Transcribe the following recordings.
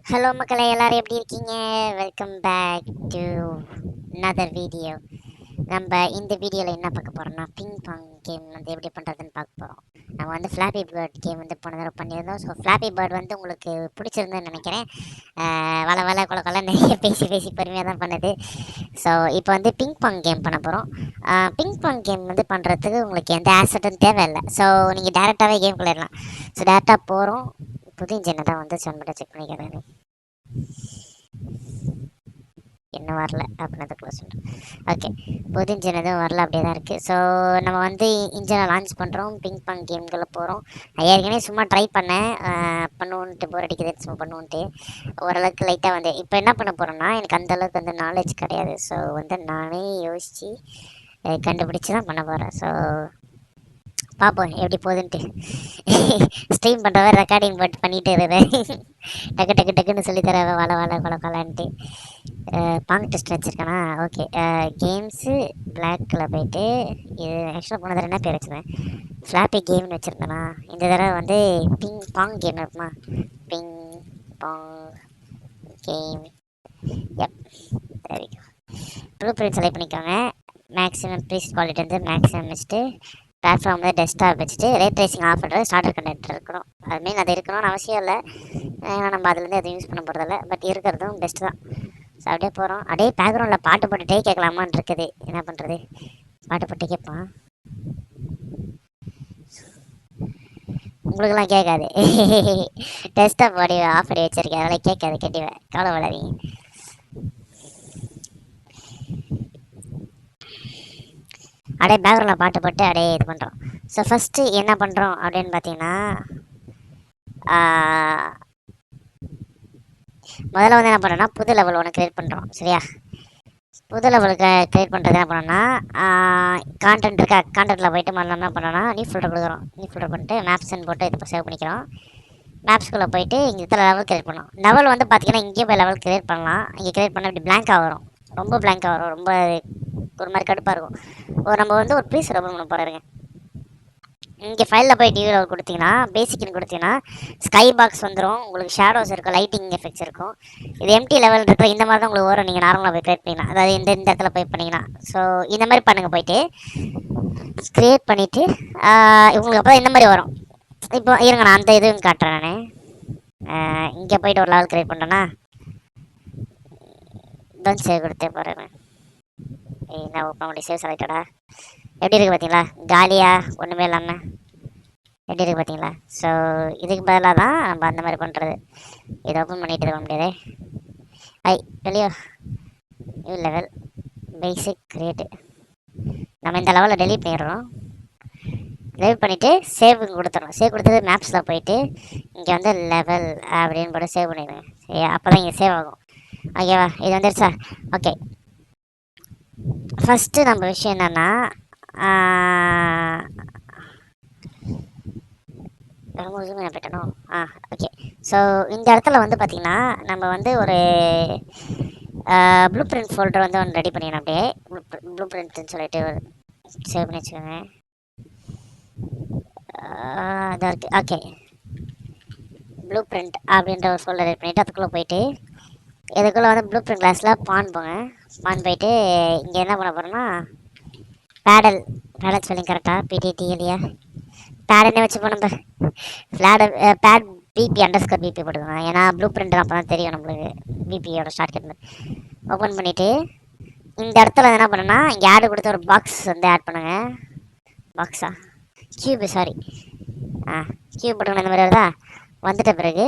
Hello மக்களே, எல்லாரும் எப்படி இருக்கீங்க? Welcome back to another video. நம்ம இந்த வீடியோவில் என்ன பார்க்க போகிறோம்னா, பிங் பாங் கேம் வந்து எப்படி பண்ணுறதுன்னு பார்க்க போகிறோம். நம்ம வந்து ஃப்ளாப்பி பேர்ட் கேம் வந்து போன தடவை பண்ணியிருந்தோம். ஸோ ஃப்ளாப்பி பேர்ட் வந்து உங்களுக்கு பிடிச்சிருந்துன்னு நினைக்கிறேன். வள வள கொல கொல நிறைய பேசி பேசி பொறுமையாக தான் பண்ணுது. ஸோ இப்போ வந்து பிங் பாங் கேம் பண்ண போகிறோம். பிங் பாங் கேம் வந்து பண்ணுறதுக்கு உங்களுக்கு எந்த ஆசட்டும் தேவையில்லை. ஸோ நீங்கள் டேரெக்டாகவே கேம் போயிடலாம். ஸோ டேரெக்டாக போகிறோம். புது இன்ஜினை தான் வந்து சொன்ன செக் பண்ணிக்கிறேன். என்ன வரல அப்படின்னதுக்குள்ள சொல்கிறேன். ஓகே, புது இன்ஜின் எதுவும் வரல, அப்படியே தான் இருக்குது. ஸோ நம்ம வந்து இன்ஜினை லான்ச் பண்ணுறோம். பிங் பாங் கேம்குள்ளே போகிறோம். ஏற்கனவே சும்மா ட்ரை பண்ணேன், பண்ணுவோன்ட்டு போர் அடிக்குது சும்மா பண்ணுவோன்ட்டு. ஓரளவுக்கு லைட்டாக வந்து இப்போ என்ன பண்ண போகிறோன்னா, எனக்கு அந்தளவுக்கு வந்து நாலேஜ் கிடையாது. ஸோ வந்து நானே யோசித்து கண்டுபிடிச்சி தான் பண்ண போகிறேன். ஸோ பார்ப்போம் எப்படி போகுதுன்ட்டு. ஸ்ட்ரீம் பண்ணுறவ ரெக்கார்டிங் போட்டு பண்ணிகிட்டு இருக்கிறேன். டக்கு டக்கு டக்குன்னு சொல்லித்தர வள வள கொல கொலான்ட்டு. பாங் டெஸ்ட் வச்சுருக்கேனா? ஓகே, கேம்ஸு பிளாக்கில் போயிட்டு இது ஆக்சுவலாக போன தடவை என்ன பேர் வச்சுருந்தேன், ஃப்ளாப்பி கேம்னு வச்சுருந்தேனா? இந்த தடவை வந்து பிங் பாங் கேம் இருக்குமா? Ping pong game. எப், சரிங்க. ப்ளூ பிரிண்ட் செலக்ட் பண்ணிக்கோங்க. மேக்ஸிமம் ப்ரீஸ் குவாலிட்டி வந்து மேக்ஸிமம் வச்சுட்டு பிளாட்ஃபார்ம் வந்து டெஸ்க்டாப் வச்சுட்டு ரேட் ட்ரேசிங் ஆஃப் பண்ணுறது ஸ்டார்டர் கண்டெக்டர் இருக்கணும். அது மீன் அது இருக்கணும்னு அவசியம் இல்லை, ஏன்னா நம்ம அதுலேருந்து எதுவும் யூஸ் பண்ண போகிறதில்ல. பட் இருக்கிறதும் பெஸ்ட்டு தான். ஸோ அப்படியே போகிறோம். அப்படியே பேக்ரவுண்டில் பாட்டு போட்டுகிட்டே கேட்கலாமான்னு இருக்குது. என்ன பண்ணுறது, பாட்டு போட்டு கேட்பான். உங்களுக்கெல்லாம் கேட்காது. டெஸ்க்டாப் பாடி ஆஃப் பண்ணி வச்சுருக்கேன், அதெல்லாம் கேட்காது. கேட்டுவேன், கவலைப்படாதீங்க. அப்படியே பேக்ரவுண்டில் பாட்டு போட்டு அப்படியே இது பண்ணுறோம். ஸோ ஃபஸ்ட்டு என்ன பண்ணுறோம் அப்படின்னு பார்த்தீங்கன்னா, முதல்ல வந்து என்ன பண்ணுறோன்னா, புது லெவல் ஒன்று க்ரியேட் பண்ணுறோம். சரியா? புது லெவலுக்கு க்ரியேட் பண்ணுறது என்ன பண்ணோன்னா, கான்டென்ட் இருக்கா, கான்டென்ட்டில் போய்ட்டு முதல்ல என்ன பண்ணோன்னா, நியூ ஃபோல்டர் கொடுக்குறோம். நியூ ஃபோல்டர் பண்ணிட்டு மேப்ஸ்ன்னு போட்டு இது சேவ் பண்ணிக்கிறோம். மேப்ஸ்குள்ளே போயிட்டு இங்கே இத்தனை லெவல் க்ரியேட் பண்ணோம். லெவல் வந்து பார்த்தீங்கன்னா இங்கேயே போய் லெவல் க்ரியேட் பண்ணலாம். இங்கே க்ரியேட் பண்ணால் இப்படி பிளாங்காக வரும், ரொம்ப பிளாங்காக வரும், ரொம்ப ஒரு மாதிரி கடுப்பாக இருக்கும். நம்ம வந்து ஒரு ப்ளீஸ் ஓப்பன் பண்ண போகிறோங்க. இங்கே ஃபைலில் போய் டிவி லெவல் கொடுத்தீங்கன்னா, பேசிக்னு கொடுத்தீங்கன்னா ஸ்கை பாக்ஸ் வந்துடும். உங்களுக்கு ஷேடோஸ் இருக்கும், லைட்டிங் எஃபெக்ட்ஸ் இருக்கும். இது எம்டி லெவல் இருக்கிற இந்த மாதிரி தான் உங்களுக்கு வரும். நீங்கள் நார்மலாக போய் க்ரியேட் பண்ணிக்கலாம், அதாவது இந்த இடத்துல போய் பண்ணிங்கன்னா. ஸோ இந்த மாதிரி பண்ணுங்கள். போயிட்டு க்ரியேட் பண்ணிவிட்டு உங்களுக்கு அப்போ இந்த மாதிரி வரும். இப்போ இருங்க, நான் அந்த இதுவும் காட்டுறேன். நான் இங்கே போய்ட்டு ஒரு லெவல் க்ரியேட் பண்ணுறேன்னா தான் சேவ் கொடுத்தே போகிறேன். நான் ஓப்பன் பண்ணி சேவ் செலக்டடா எப்படி இருக்குது பார்த்தீங்களா? காலியாக ஒன்றுமே இல்லாமல் எப்படி இருக்குது பார்த்தீங்களா? ஸோ இதுக்கு பதிலாக தான் நம்ம அந்த மாதிரி பண்ணுறது. இதை ஓப்பன் பண்ணிட்டு இருக்க முடியாது. வெளியோ நியூ லெவல் பேசிக் கிரியேட்டு. நம்ம இந்த லெவலில் டெலீட் பண்ணிடுறோம். டெலீட் பண்ணிவிட்டு சேவ் கொடுத்துறோம். சேவ் கொடுத்தது மேப்ஸில் போயிட்டு இங்கே வந்து லெவல் அப்படின்னு போட்டு சேவ் பண்ணிடுங்க. சரியா? அப்போ தான் இங்கே சேவ் ஆகும். ஓகேவா? இது வந்துடுச்சா? ஓகே, ஃபஸ்ட்டு நம்ம விஷயம் என்னென்னா, போயிட்டணும். ஓகே. ஸோ இந்த இடத்துல வந்து பார்த்திங்கன்னா நம்ம வந்து ஒரு ப்ளூ பிரிண்ட் ஃபோல்டர் வந்து ஒன்று ரெடி பண்ணிடணும். அப்படியே ப்ளூ பிரிண்ட்னு சொல்லிட்டு சேவ் பண்ணி வச்சுக்கோங்க. அதான் இருக்குது. ஓகே, ப்ளூ பிரிண்ட் அப்படின்ற ஒரு ஃபோல்டர் ரெடி பண்ணிவிட்டு அதுக்குள்ளே போயிட்டு இதுக்குள்ளே வந்து ப்ளூ பிரிண்ட் கிளாஸில் பான் போங்க. பான் போயிட்டு இங்கே என்ன பண்ண போகிறோன்னா, பேடல் ஸ்பெல்லிங் கரெக்டாக பிடிடி இல்லையா? பேடனே வச்சு போனோம். பேட் பிபி அண்டர்ஸ்கோர் பிபி போட்டுக்கோங்க. ஏன்னா ப்ளூ பிரிண்ட் அப்போ தான் தெரியும் நம்மளுக்கு பிபியோட ஷார்ட் கட். ஓப்பன் பண்ணிவிட்டு இந்த இடத்துல என்ன பண்ணுன்னா, இங்கே ஆடு கொடுத்து ஒரு பாக்ஸ் வந்து ஆட் பண்ணுங்கள். பாக்ஸா கியூபு, சாரி, கியூப் போட்டுக்கணும். இந்த மாதிரி வருதா? வந்துட்ட பிறகு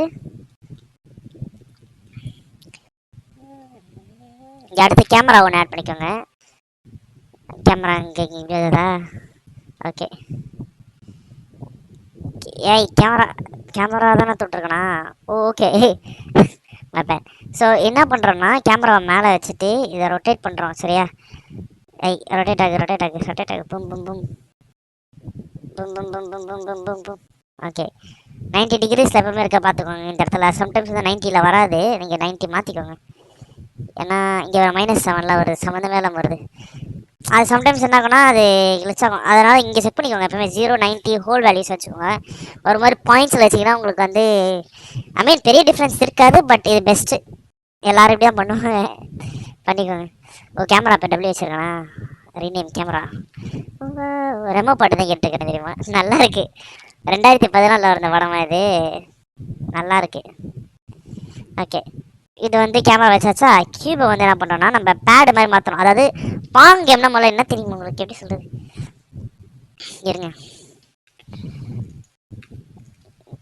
இங்கே அடுத்து கேமரா ஒன்று ஆட் பண்ணிக்கோங்க. கேமரா இங்கே வருதா? ஓகே. ஏய், கேமரா தானே தொட்டிருக்கணா? ஓகே. ஸோ என்ன பண்ணுறோன்னா, கேமராவை மேலே வச்சுட்டு இதை ரொட்டேட் பண்ணுறோம். சரியா? ரொட்டேட் ஆகு. பும் பும் பும் பும் பும் பும் பும் பும் பும் பும் பும். ஓகே, 90 டிகிரிஸில் எப்பவுமே இருக்க பார்த்துக்கோங்க. இந்த இடத்துல சம்டைம்ஸ் வந்து 90ல் வராது, நீங்கள் 90 மாற்றிக்கோங்க. ஏன்னா இங்கே -7ல் வருது, சம்மந்தமே இல்லாமல் வருது. அது சம்டைம்ஸ் என்ன ஆகும்னா அது கிளிச் ஆகும். அதனால் இங்கே செக் பண்ணிக்கோங்க எப்பவுமே 090 ஹோல் வேல்யூஸ் வச்சுக்கோங்க. ஒரு மாதிரி பாயிண்ட்ஸில் வச்சிங்கன்னா உங்களுக்கு வந்து ஐ மீன் பெரிய டிஃப்ரென்ஸ் இருக்காது, பட் இது பெஸ்ட்டு. எல்லோரும் இப்படி தான் பண்ணுவாங்க. பண்ணிக்கோங்க. ஓ கேமரா இப்போ டபிள்யூ வச்சுருக்கேண்ணா. Rename camera. ரெமோ பாட்டு தான் கேட்டுருக்கேன் தெரியுமா, நல்லா இருக்கு. 2014 வந்த படமா இது, நல்லா இருக்கு. ஓகே, இது வந்து கேமரா வச்சாச்சா. கியூபை வந்து என்ன பண்ணுறோம்னா நம்ம பேடு மாதிரி மாற்றணும். அதாவது பாங் கேம்னா முதல்ல என்ன தெரியுமா உங்களுக்கு, எப்படி சொல்கிறது இருங்க.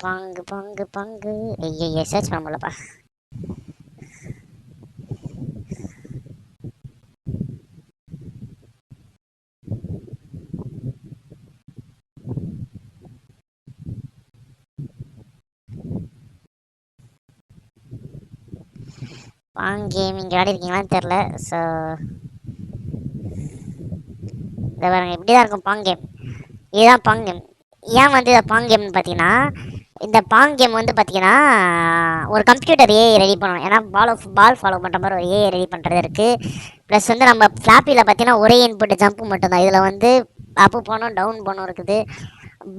பங்கு பங்கு பங்கு ஐயோ சர்ச் பண்ண முடியலப்பா. பாங் கேம் இங்கே விளையாடி இருக்கீங்களான்னு தெரில. ஸோ இதை பாருங்க, இப்படி தான் இருக்கும் பாங் கேம். இதுதான் பாங் கேம். ஏன் வந்து இதை பாங் கேம்னு பார்த்தீங்கன்னா, இந்த பாங் கேம் வந்து பார்த்தீங்கன்னா ஒரு கம்ப்யூட்டர் ஏஐ ரெடி பண்ணணும். ஏன்னா பால் ஃபாலோ பண்ணுற மாதிரி ஒரு ஏஐ ரெடி பண்ணுறது இருக்குது. ப்ளஸ் வந்து நம்ம ஃப்ளாப்பியில் பார்த்தீங்கன்னா ஒரே இன்புட் ஜம்ப்பு மட்டும்தான். இதில் வந்து அப்பு போனோம் டவுன் போனோம் இருக்குது.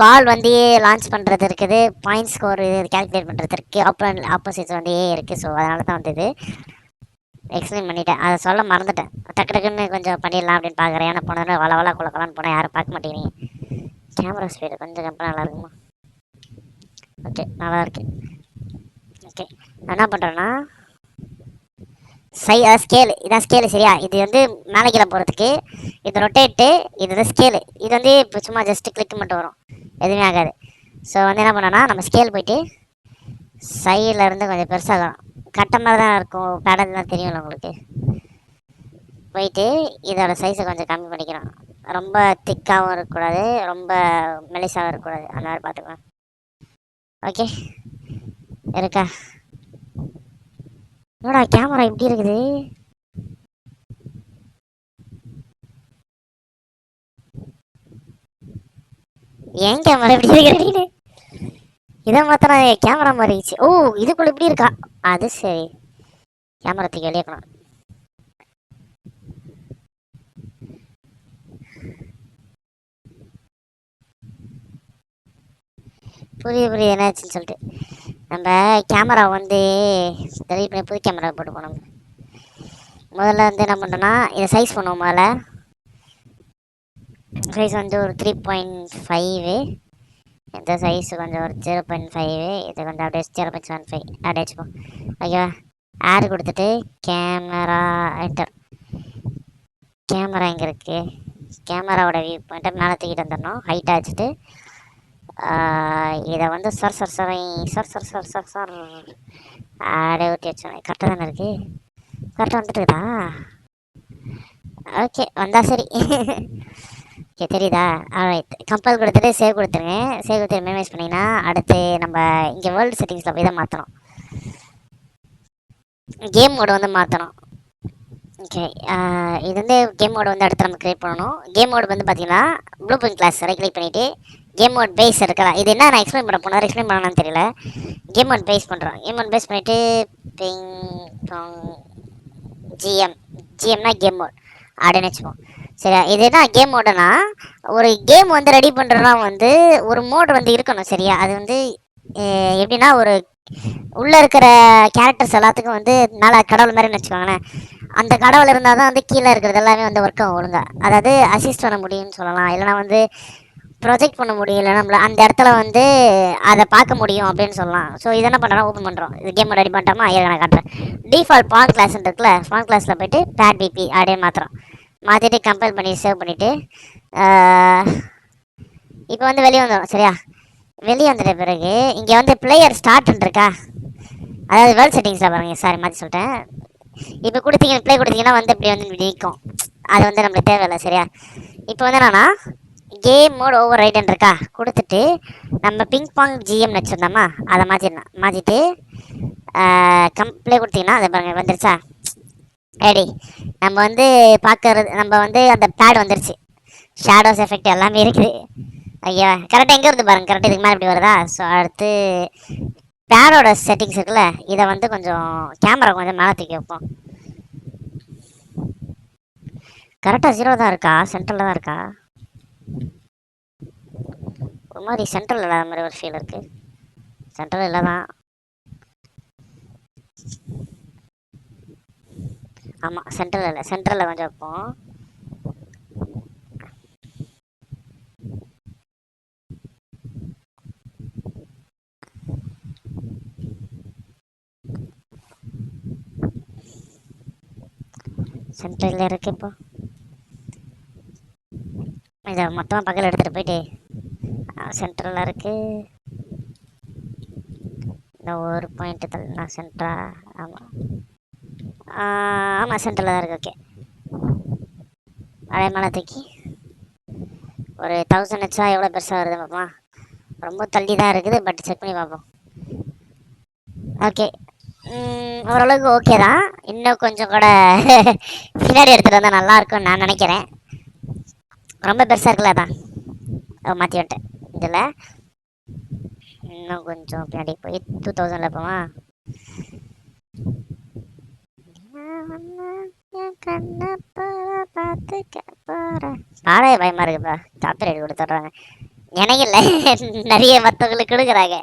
பால் வந்து லான்ச் பண்ணுறது இருக்குது. பாயிண்ட் ஸ்கோர் இது கேல்குலேட் பண்ணுறது இருக்குது. ஆப்போசிட்ஸ் வந்து ஏஐ இருக்குது. ஸோ அதனால தான் வந்து இது எக்ஸ்பிளைன் பண்ணிட்டேன். அதை சொல்ல மறந்துட்டேன். டக்கு டக்குன்னு கொஞ்சம் பண்ணிடலாம் அப்படின்னு பார்க்குறேன். ஏன்னா போனதில் வள குழக்கலான்னு போனால் யாரும் பார்க்க மாட்டேங்கிறீங்க. கேமரா ஸ்பீடு கொஞ்சம் கம்பெனி நல்லா இருக்குமா? ஓகே, நல்லா இருக்கு. ஓகே, நான் என்ன பண்ணுறேன்னா அதான் ஸ்கேலு, இதான் ஸ்கேலு சரியா. இது வந்து மேலே கீழே போகிறதுக்கு இது ரொட்டேட்டு, இது வந்து ஸ்கேலு. இது வந்து இப்போ சும்மா ஜஸ்ட்டு கிளிக் மட்டும் வரும், எதுவுமே ஆகாது. ஸோ வந்து என்ன பண்ணோன்னா நம்ம ஸ்கேல் போயிட்டு சைடில் இருந்து கொஞ்சம் பெருசாகலாம். கட்ட மாதிரி தான் இருக்கும், பேடல் தான் தெரியும்ல உங்களுக்கு. போயிட்டு இதோட சைஸை கொஞ்சம் கம்மி பண்ணிக்கிறோம். ரொம்ப திக்காகவும் இருக்கக்கூடாது, ரொம்ப மெலிசாகவும் இருக்கக்கூடாது, அந்த மாதிரி பார்த்துக்கலாம். ஓகே இருக்கா? என்னடா கேமரா இப்படி இருக்குது? ஏன் கேமரா இப்படி இருக்கிறீங்க? இதை மாத்திரம் கேமரா மாறிடுச்சு. ஓ இதுக்குள்ள இப்படி இருக்கா? அது சரி, கேமரா தூக்கி வெளியேக்கணும். புரியுது என்னாச்சுன்னு சொல்லிட்டு நம்ம கேமரா வந்து டெலிட் பண்ணி புது கேமரா போட்டு போனோம். முதல்ல வந்து என்ன பண்ணுறோன்னா இதை சைஸ் பண்ணுவோம். முதல்ல சைஸ் வந்து ஒரு 3.5, இந்த சைஸ் கொஞ்சம் ஒரு 0.5, இது கொஞ்சம் அப்படியே 0.75 அப்படியே வச்சுப்போம். ஓகேவா? ஆட் கொடுத்துட்டு கேமரா என்டர். கேமரா எங்கே இருக்குது? கேமராவோட வியூ பாயிண்ட்டை மேலே தூக்கிட்டு வந்துடணும். ஹைட்டாக வச்சுட்டு இதை வந்து சார் அப்படியே ஊற்றி வச்சோம். கரெக்டாக தானே இருக்குது? கரெக்டாக வந்துட்டுதா? ஓகே வந்தா சரி. ஓகே தெரியுதா? ஆல்ரைட், கம்பல் கொடுத்துட்டு சேவ் கொடுத்துருங்க. சேவ் கொடுத்து மினிமைஸ் பண்ணிங்கன்னா அடுத்து நம்ம இங்கே வேர்ல்டு செட்டிங்ஸில் போய் தான் மாற்றணும். கேம் மோடு வந்து மாற்றணும். ஓகே, இது வந்து கேம் மோடு வந்து அடுத்து நம்ம க்ரியேட் பண்ணணும். கேம் மோடு வந்து பார்த்தீங்கன்னா blueprint class right click பண்ணிவிட்டு கேம் மோட் பேஸ் இருக்கலாம். இது என்ன நான் எக்ஸ்பிளைன் பண்ண போனேன், எக்ஸ்பிளைன் பண்ணலான்னு தெரியல. கேம் மோட் பேஸ் பண்ணுறோம். கேம் மோட் பேஸ் பண்ணிவிட்டு பிங் பாங் ஜிஎம்னா கேம் மோட் அப்படின்னு வச்சுப்போம். சரியா? இது என்ன கேம் மோடுனா, ஒரு கேம் வந்து ரெடி பண்ணுறோன்னா வந்து ஒரு மோடு வந்து இருக்கணும். சரியா? அது வந்து எப்படின்னா ஒரு உள்ளே இருக்கிற கேரக்டர்ஸ் எல்லாத்துக்கும் வந்து மேலே கடவுள் மாதிரின்னு வச்சுக்கோங்களேன். அந்த கடவுள் இருந்தால் தான் வந்து கீழே இருக்கிறது எல்லாமே வந்து ஒர்க் ஆகும் ஒழுங்காக. அதாவது அசிஸ்ட் பண்ண முடியும்னு சொல்லலாம். இல்லைனா வந்து ப்ரொஜெக்ட் பண்ண முடியல நம்மள அந்த இடத்துல வந்து அதை பார்க்க முடியும் அப்படின்னு சொல்லலாம். ஸோ இதை என்ன பண்ணுறோம், ஓப்பன் பண்ணுறோம். இது கேம் ரெடி பண்ணிட்டோமா? நான் காட்டுறேன். டிஃபால்ட் பான் கிளாஸ் இருக்குல்ல, பான் கிளாஸில் போய்ட்டு பேட் பிபி அப்படியே மாற்றிட்டு கம்பேர் பண்ணி சேவ் பண்ணிவிட்டு இப்போ வந்து வெளியே வந்துடும். சரியா? வெளியே வந்துட்ட பிறகு இங்கே வந்து பிளேயர் ஸ்டார்ட்னு இருக்கா, அதாவது வேர்ல்ட் செட்டிங்ஸில் பாருங்கள். சாரி மாற்றி சொல்லிட்டேன். இப்போ கொடுத்தீங்க ப்ளே கொடுத்தீங்கன்னா வந்து இப்படி வந்து நிற்கும். அது வந்து நம்மளுக்கு தேவையில்லை. சரியா? இப்போ வந்து என்னன்னா கேம் மோட் ஓவர் ரைட்னு இருக்கா, கொடுத்துட்டு நம்ம பிங் பாங் ஜிஎம் வச்சுருந்தோமா அதை மாற்றிட்டு ப்ளே கொடுத்தீங்கன்னா அதை பாருங்கள் வந்துருச்சா? ரெடி. நம்ம வந்து பார்க்கறது நம்ம வந்து அந்த பேட் வந்துருச்சு. ஷேடோஸ் எஃபெக்ட் எல்லாமே இருக்குது. ஐயா கரெக்டாக எங்கே இருந்து பாருங்கள், கரெக்டாக இதுக்கு மேலே இப்படி வருதா? ஸோ அடுத்து பேடோட செட்டிங்ஸ் இருக்குல்ல, இதை வந்து கொஞ்சம் கேமரா கொஞ்சம் மேலே தூக்கி வைப்போம். கரெக்டாக ஜீரோ தான் இருக்கா? சென்டரில் தான் இருக்கா? ஒரு மாதிரி சென்ட்ரல் இல்லாத மாதிரி ஒரு ஃபீல் இருக்குது. சென்ட்ரல் இல்லை தான். ஆமாம், சென்ட்ரல் இல்லை. சென்ட்ரலில் கொஞ்சம் வைப்போம். சென்ட்ரலில் இருக்கு. இப்போ இதை மொத்தமாக பக்கத்தில் எடுத்துகிட்டு போயிட்டு சென்ட்ரலில் இருக்குது. இந்த ஒரு பாயிண்ட்டு தள்ளி நான் சென்ட்ரா. ஆமாம் ஆமாம், சென்ட்ரலில் தான் இருக்குது. ஓகே, அதே மேலே தூக்கி ஒரு 1000 வச்சா எவ்வளோ பெருசாக வருது பார்ப்போம். ரொம்ப தள்ளி தான் இருக்குது, பட் செக் பண்ணி பார்ப்போம். ஓகே, ஓரளவுக்கு ஓகே தான். இன்னும் கொஞ்சம் கூட பின்னாடி எடுத்துகிட்டு வந்தால் நல்லாயிருக்கும்னு நான் நினைக்கிறேன். ரொம்ப பெருசாக இருக்குல்ல, அதான் மாற்றி விட்டேன். இதில் இன்னும் கொஞ்சம் பின்னாடி போய் 2000 போவா. பாடே பயமா இருக்குப்பா. காப்பிரைட் கொடுத்துட்றாங்க. எனக்கு இல்லை, நிறைய மற்றவங்களுக்கு கொடுக்குறாங்க.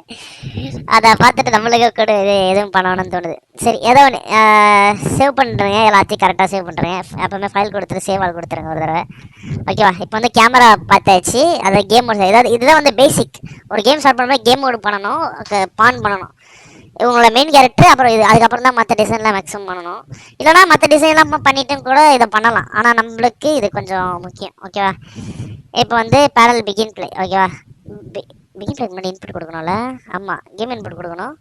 அதை பார்த்துட்டு நம்மளுக்கு கொடு, இது எதுவும் பண்ணணும்னு தோணுது. சரி, ஏதோ ஒன்று சேவ் பண்ணுறேங்க. எல்லாத்தையும் கரெக்டாக சேவ் பண்ணுறேன். எப்போவுமே ஃபைல் கொடுத்துட்டு சேவ் ஆள் கொடுத்துருங்க ஒரு தடவை. ஓகேவா? இப்போ வந்து கேமரா பார்த்தாச்சு. அதை கேம் மோட், ஏதாவது இதுதான் வந்து பேசிக். ஒரு கேம் ஸ்டார்ட் பண்ணும்போது கேம் மோடு பண்ணணும், பான் பண்ணணும். இவங்களோட மெயின் கேரக்டர். அப்புறம் இது அதுக்கப்புறம் தான் மற்ற டிசைன்லாம் மேக்ஸிமம் பண்ணணும். இல்லைனா மற்ற டிசைன்லாம் பண்ணிட்டும் கூட இதை பண்ணலாம். ஆனால் நம்மளுக்கு இது கொஞ்சம் முக்கியம். ஓகேவா? இப்போ வந்து பேரல் பிகின் பிளே. ஓகேவா? பிகின் பிளே முன்னாடி இன்புட் கொடுக்கணும்ல. ஆமாம், கேம் இன்புட் கொடுக்கணும்.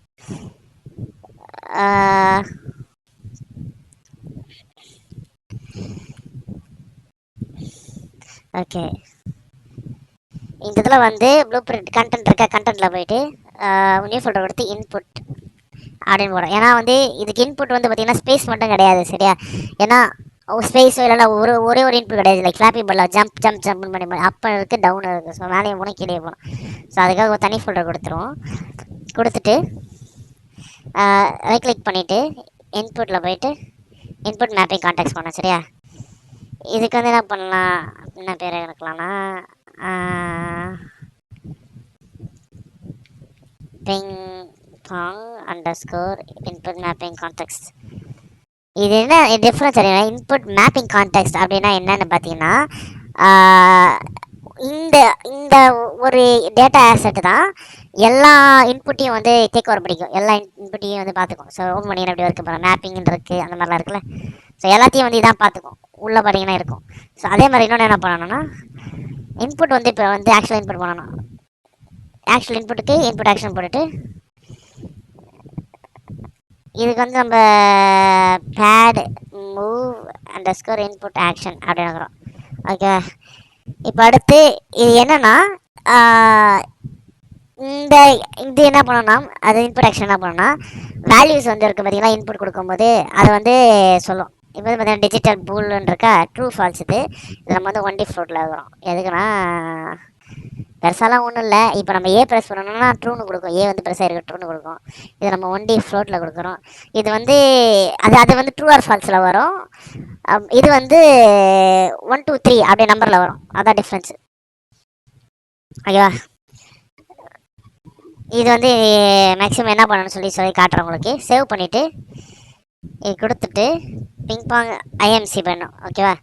ஓகே, இந்த இதில் வந்து ப்ளூ பிரிண்ட் கண்டென்ட் இருக்க. கண்டென்ட்டில் போயிட்டு நியூ ஃபோல்டர் கொடுத்து இன்புட் அப்படின்னு போடும். ஏன்னா வந்து இதுக்கு இன்புட் வந்து பார்த்தீங்கன்னா ஸ்பேஸ் மட்டும் கிடையாது, சரியா? ஏன்னா ஸ்பேஸோ இல்லைனா ஒரே ஒரு இன்புட் கிடையாது. லைக் ஃப்ளாப்பி பல்ல ஜம்ப் பண்ணி அப்போ இருக்குது, டவுன் இருக்குது. ஸோ மேலேயும் போனால் கீழே போகணும். ஸோ அதுக்காக ஒரு தனி ஃபோல்டர் கொடுத்துருவோம். கொடுத்துட்டு ரைட் கிளிக் பண்ணிவிட்டு இன்புட்டில் போயிட்டு இன்புட் மேப்பிங் கான்டாக்ட்ஸ் பண்ணோம், சரியா? இதுக்கு வந்து என்ன பண்ணலாம், என்ன பேர் எடுக்கலாம்னா ping pong underscore input mapping context. இது என்ன டிஃப்ரென்ஸ் அப்படின்னா, இன்புட் மேப்பிங் கான்டெக்ஸ்ட் அப்படின்னா என்னன்னு பார்த்தீங்கன்னா, இந்த இந்த ஒரு டேட்டா ஆசெட் தான் எல்லா இன்புட்டையும் வந்து டேக் ஓவர் பிடிக்கும். எல்லா இன்புட்டையும் வந்து பார்த்துக்கும். ஸோ ஓப்பன் பண்ணிங்கன்னா எப்படி இருக்க போகிறோம், மேப்பிங் இருக்குது, அந்த மாதிரிலாம் இருக்குல்ல. ஸோ எல்லாத்தையும் வந்து இதான் பார்த்துக்கும். உள்ளே பார்த்தீங்கன்னா இருக்கும். ஸோ அதே மாதிரி இன்னொன்று என்ன பண்ணணும்னா, இன்புட் வந்து இப்போ வந்து ஆக்சுவல் இன்புட் பண்ணணும். ஆக்சுவல் இன்புட்டுக்கு இன்புட் ஆக்ஷன் போட்டுட்டு இதுக்கு வந்து நம்ம pad move underscore input action அப்படின்னு இருக்கிறோம். ஓகே, இப்போ அடுத்து இது என்னன்னா, இந்த இது என்ன பண்ணணும்னா, அது இன்புட் ஆக்ஷன் என்ன பண்ணணும்னா, வேல்யூஸ் வந்து இருக்குது பார்த்தீங்கன்னா, இன்புட் கொடுக்கும்போது அதை வந்து சொல்லும். இப்போ வந்து பார்த்தீங்கன்னா டிஜிட்டல் பூல்னு இருக்கா, ட்ரூ ஃபால்ஸ். இது நம்ம வந்து 1D ஃப்ளோட்டில் இருக்கிறோம். எதுக்குன்னா பெருசாலாம் ஒன்றும் இல்லை. இப்போ நம்ம ஏ ப்ரெஸ் பண்ணணும்னா ட்ரூன்னு கொடுக்கும். ஏ வந்து பெருசாக இருக்க ட்ரூன்னு கொடுக்கும். இது நம்ம 1D ஃப்ளோட்டில் கொடுக்குறோம். இது வந்து அது வந்து ட்ரூ ஆர் ஃபால்ஸில் வரும். இது வந்து 1 2 3 அப்படியே நம்பரில் வரும். அதான் டிஃப்ரென்ஸு. ஓகேவா? இது வந்து மேக்ஸிமம் என்ன பண்ணணும்னு சொல்லி காட்டுறேன் உங்களுக்கு. சேவ் பண்ணிவிட்டு இது கொடுத்துட்டு பிங்பாங் ஐஎம்சி பண்ணணும். ஓகேவா?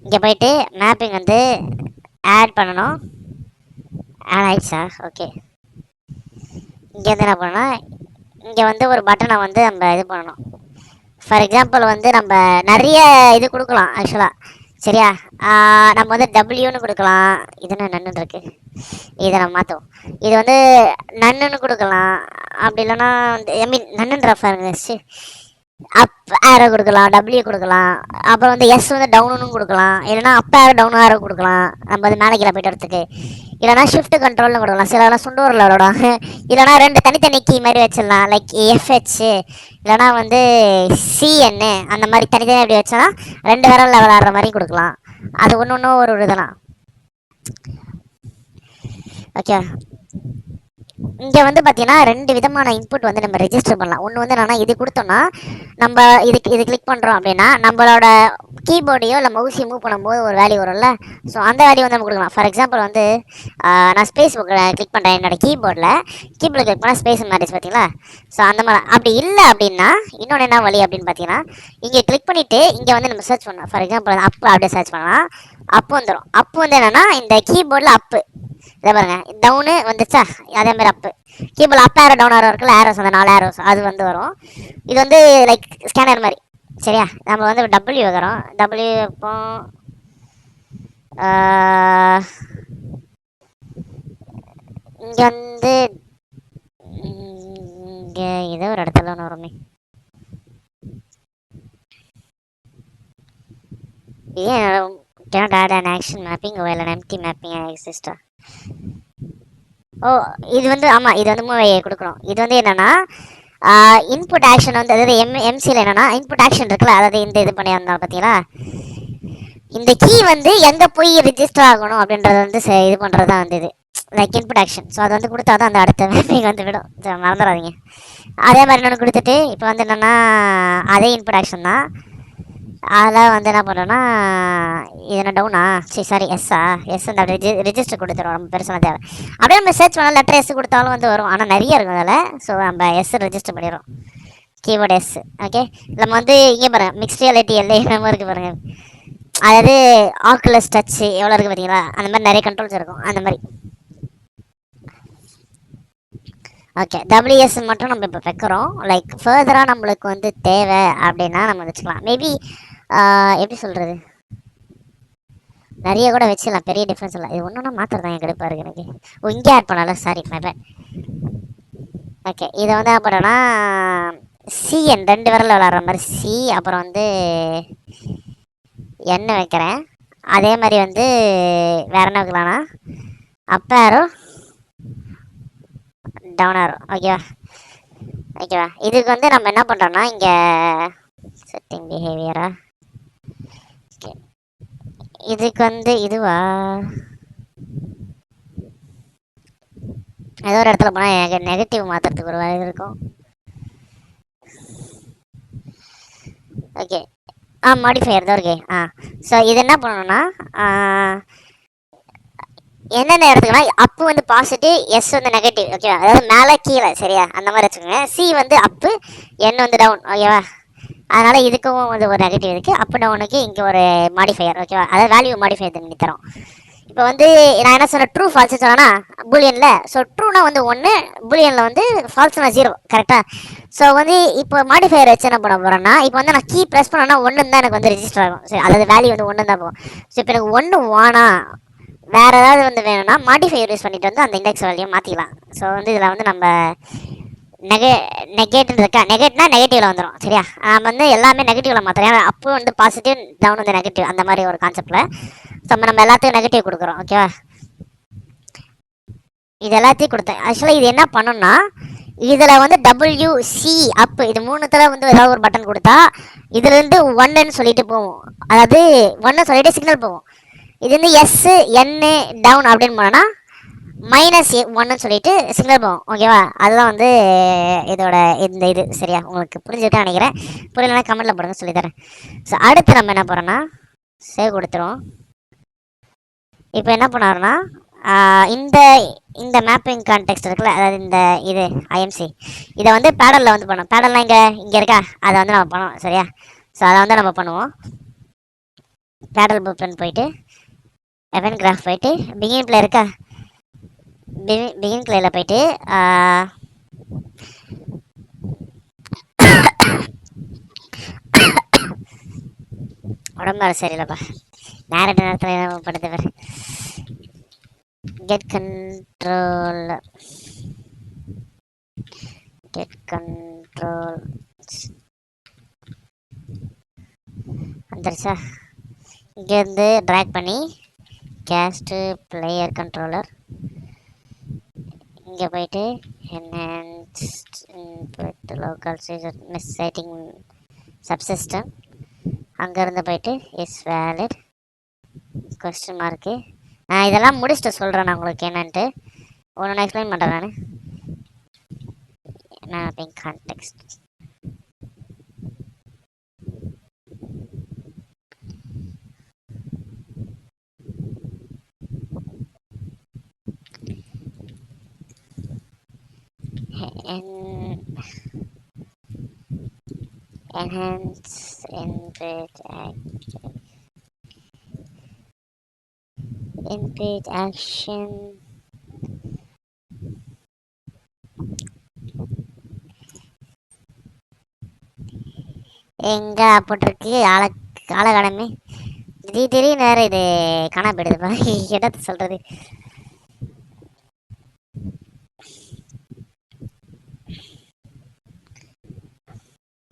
இங்கே போயிட்டு மேப்பிங் வந்து ஆட் பண்ணணும். ஆட் ஆயிடுச்சா? ஓகே, இங்கே வந்து என்ன பண்ணணும், இங்கே வந்து ஒரு பட்டனை வந்து நம்ம இது பண்ணணும். ஃபார் எக்ஸாம்பிள் வந்து நம்ம நிறைய இது கொடுக்கலாம் ஆக்சுவலாக, சரியா? நம்ம வந்து டபிள்யூன்னு கொடுக்கலாம். இது என்ன நன்னு இருக்குது, இதை நம்ம மாற்றுவோம். இது வந்து நன்னுன்னு கொடுக்கலாம். அப்படி இல்லைன்னா வந்து ஐ மீன் நன்னுன்ற பாருங்க, அப் ஆரோ கொடுக்கலாம், டபிள்யூ கொடுக்கலாம். அப்புறம் வந்து எஸ் வந்து டவுனுன்னு கொடுக்கலாம். இல்லைனா அப் ஆரோ டவுன் ஆரோ கொடுக்கலாம். நம்ம வந்து மேலே கீழே போய்ட்டு வரத்துக்கு. இல்லைனா ஷிஃப்ட் கண்ட்ரோல்னு கொடுக்கலாம். சிலலாம் சுண்டூரில் விளாடுவாங்க. இல்லைனா 2 தனித்தனி கீ மாதிரி வச்சிடலாம். லைக் எஃப்ஹெச் இல்லைனா வந்து சிஎன்னு அந்த மாதிரி தனித்தனி எப்படி வச்சோன்னா 2 விரலில் விளாட்ற மாதிரி கொடுக்கலாம். அது ஒன்று ஒரு இதெல்லாம். ஓகே, இங்கே வந்து பார்த்தீங்கன்னா ரெண்டு விதமான இன்புட் வந்து நம்ம ரெஜிஸ்டர் பண்ணலாம். ஒன்று வந்து என்னன்னா இது கொடுத்தோம்னா நம்ம இது கிளிக் பண்ணுறோம் அப்படின்னா நம்மளோட கீபோர்டையோ இல்லை மவுஸையோ மூவ் பண்ணும்போது ஒரு வேல்யூ வரும்ல. ஸோ அந்த வேல்யூ வந்து நம்ம கொடுக்கலாம். ஃபார் எக்ஸாம்பிள் வந்து நான் ஸ்பேஸ் கிளிக் பண்ணுறேன் என்னோட கீபோர்டில் கிளிக் பண்ணால் ஸ்பேஸ் மாறிடுச்சு பார்த்தீங்களா. ஸோ அந்த மாதிரி அப்படி இல்லை அப்படின்னா இன்னொன்று என்ன வழி அப்படின்னு பார்த்தீங்கன்னா இங்கே கிளிக் பண்ணிவிட்டு இங்கே வந்து நம்ம சர்ச் பண்ணலாம். ஃபார் எக்ஸாம்பிள் அப்பு அப்படியே சர்ச் பண்ணலாம், அப்பு வந்துடும். அப்பு வந்து என்னென்னா இந்த கீபோர்டில் அப்பு இதை பாருங்க டவுனு வந்துச்சா, அதே மாதிரி அப்பு கீபோர்டில் அப் ஏரோ டவுன் ஏரோ இருக்குல்ல, ஏரோஸ் அந்த 4 ஏரோஸ் அது வந்து வரும். இது வந்து லைக் ஸ்கேனர் மாதிரி சரியா. நம்ம வந்து டபிள்யூ வைக்கிறோம். டபிள்யூ இப்போ இங்கே வந்து இங்கே ஏதோ ஒரு இடத்துல ஒன்று வருமே, ஏன் cannot add an action mapping while an empty mapping exists. ஓ இது வந்து ஆமாம், இது வந்து மூவை கொடுக்கணும். இது வந்து என்னன்னா இன்புட் ஆக்ஷன் வந்து அதாவது எம்சியில் என்னன்னா இன்புட் ஆக்ஷன் இருக்குல்ல, அதாவது இந்த இது பண்ணியிருந்தோம் பார்த்தீங்களா, இந்த கீ வந்து எங்கே போய் ரிஜிஸ்டர் ஆகணும் அப்படின்றத வந்து இது பண்ணுறது தான் வந்து இது லைக் இன்புட் ஆக்ஷன். ஸோ அது வந்து கொடுத்தா தான் அந்த அடுத்த மேப்பிங் வந்து விடும், மறந்துடாதீங்க. அதே மாதிரி நான் கொடுத்துட்டு இப்போ வந்து என்னென்னா அதே இன்புட் ஆக்ஷன் தான். அதில் வந்து என்ன பண்ணுறோன்னா இது என்ன டவுனா சாரி எஸ் அந்த ரிஜிஸ்டர் கொடுத்துரும். நம்ம பெருசாக தேவை அப்படியே நம்ம சர்ச் பண்ணால் லெட்டர் எஸ் கொடுத்தாலும் வந்து வரும், ஆனால் நிறைய இருக்கும் அதில். ஸோ நம்ம எஸ் ரெஜிஸ்டர் பண்ணிடுறோம், கீபோர்டு எஸ். ஓகே நம்ம வந்து இங்கே பாருங்கள் மிக்ஸ்ட் ரியாலிட்டி எல்லாம் என்னமோ இருக்குது பாருங்கள், அதாவது ஆக்குலஸ் டச்சு எவ்வளோ இருக்குது பார்த்தீங்களா, அந்த மாதிரி நிறைய கண்ட்ரோல்ஸ் இருக்கும் அந்த மாதிரி. ஓகே டபிள்யூஎஸ் மட்டும் நம்ம இப்போ வைக்கிறோம். லைக் ஃபர்தராக நம்மளுக்கு வந்து தேவை அப்படின்னா நம்ம வச்சுக்கலாம். மேபி எப்படி சொல்கிறது, நிறைய கூட வச்சிடலாம், பெரிய டிஃப்ரென்ஸ் இல்லை. இது ஒன்றுனா மாத்திரம் என் கடுப்பாக இருக்குது எனக்கு. ஓ இங்கே ஆட் பண்ணல, சாரி மை பேட். ஓகே இதை வந்து என்ன பண்ணுறேன்னா சிஎன் 2 விரலில் விளாட்ற மாதிரி சி, அப்புறம் வந்து எண்ணெய் வைக்கிறேன். அதே மாதிரி வந்து வேற என்ன வைக்கலாம்னா அப் ஏரோ டவுன் ஏரோ. ஓகேவா இதுக்கு வந்து நம்ம என்ன பண்ணுறோன்னா இங்கே செட்டிங் பிஹேவியரா, ஓகே இதுக்கு வந்து இதுவா ஏதோ ஒரு இடத்துல போனால் எனக்கு நெகட்டிவ் மாற்றுறதுக்கு ஒரு வழி இருக்கும். ஓகே மாடிஃபையர் தான் ஓகே. ஸோ இது என்ன பண்ணணும்னா என்னென்ன இடத்துக்குனா அப்பு வந்து பாசிட்டிவ், எஸ் வந்து நெகட்டிவ். ஓகேவா அதாவது மேலே கீழே சரியா அந்த மாதிரி வச்சுக்கோங்க. சி வந்து அப்பு, என் வந்து டவுன். ஓகேவா அதனால் இதுக்கும் வந்து ஒரு நெகட்டிவ் இருக்குது. அப்பு டவுனுக்கு இங்கே ஒரு மாடிஃபையர். ஓகேவா அதாவது வேல்யூ மாடிஃபையர் பண்ணி தரோம். இப்போ வந்து நான் என்ன சொன்னேன், ட்ரூ ஃபால்ஸ் சொன்னா பூலியனில். ஸோ ட்ரூனா வந்து 1, பூலியனில் வந்து ஃபால்ஸ்னா 0 கரெக்டாக. ஸோ வந்து இப்போ மாடிஃபையர் வச்சு என்ன பண்ண போகிறேன்னா இப்போ வந்து நான் கீ ப்ரெஸ் பண்ணேன்னா 1 தான் எனக்கு வந்து ரெஜிஸ்டர் ஆகும். சரி அதாவது வேல்யூ வந்து 1 தான் போகும். ஸோ இப்போ எனக்கு 1 வானா வேறு ஏதாவது வந்து வேணும்னா மாடிஃபையர் யூஸ் பண்ணிட்டு வந்து அந்த இண்டெக்ஸ் வேல்யூ மாற்றிக்கலாம். ஸோ வந்து இதில் வந்து நம்ம நெகேட்னு இருக்கா, நெகேட்னா நெகட்டிவ்ல வந்துடும் சரியா. நம்ம வந்து எல்லாமே நெகட்டிவ்ல மாற்றுறோம். ஏன்னா அப்பு வந்து பாசிட்டிவ், டவுன் வந்து நெகட்டிவ் அந்த மாதிரி ஒரு கான்செப்டில். ஸோ நம்ம எல்லாத்தையும் நெகட்டிவ் கொடுக்குறோம். ஓகேவா இது எல்லாத்தையும் கொடுத்தேன். ஆக்சுவலாக இது என்ன பண்ணணும்னா இதில் வந்து WC அப்பு இது 3த்தில் வந்து ஏதாவது ஒரு பட்டன் கொடுத்தா இதுலேருந்து 1ன்னு சொல்லிட்டு போவோம், அதாவது 1 சொல்லிட்டு சிக்னல் போவோம். இது வந்து எஸ் என்னு டவுன் அப்படின்னு போனோன்னா -1ன்னு சொல்லிட்டு சிக்னல் போவோம். ஓகேவா அதுதான் வந்து இதோட இந்த இது சரியா. உங்களுக்கு புரிஞ்சுட்டு நினைக்கிறேன், புரியலன்னா கமெண்ட்டில் போடுங்க சொல்லித்தரேன். ஸோ அடுத்து நம்ம என்ன போகிறோன்னா சேவ் கொடுத்துருவோம். இப்போ என்ன பண்ணாருன்னா இந்த இந்த மேப்பிங் கான்டெக்ட் இருக்குல்ல, அதாவது இந்த இது ஐஎம்சி இதை வந்து பேடலில் வந்து பண்ணோம். பேடல்லாம் இங்கே இருக்கா, அதை வந்து நம்ம பண்ணுவோம் சரியா. ஸோ அதை வந்து நம்ம பண்ணுவோம். பேடல் புக் போயிட்டு எவன் கிராஃப் போயிட்டு பிகின் பிளே இருக்கா, பிகின் பிளேயில் போயிட்டு உடம்பு சரியில்லைப்பா, நேரத்தில் படுத்து get control வந்துருச்சா. இங்கேருந்து ட்ராக் பண்ணி கேஸ்ட் பிளேயர் கண்ட்ரோலர் இங்கே போயிட்டு enhanced லோக்கல் செட்டிங் சப்சிஸ்டம் அங்கேருந்து போயிட்டு இஸ் வேலிட் கொஸ்டின் மார்க்கு. நான் இதெல்லாம் முடிச்சுட்டு சொல்கிறேன் நான் உங்களுக்கு என்னன்ட்டு ஒன்று எக்ஸ்பிளைன் பண்ணுறேன் நான். mapping context. En enhance input action. எங்க போட்டிருக்கு ஆழகாலமே திடீர்னு வேற இது காணா போயிடுதுப்பா. இடத்த சொல்றது.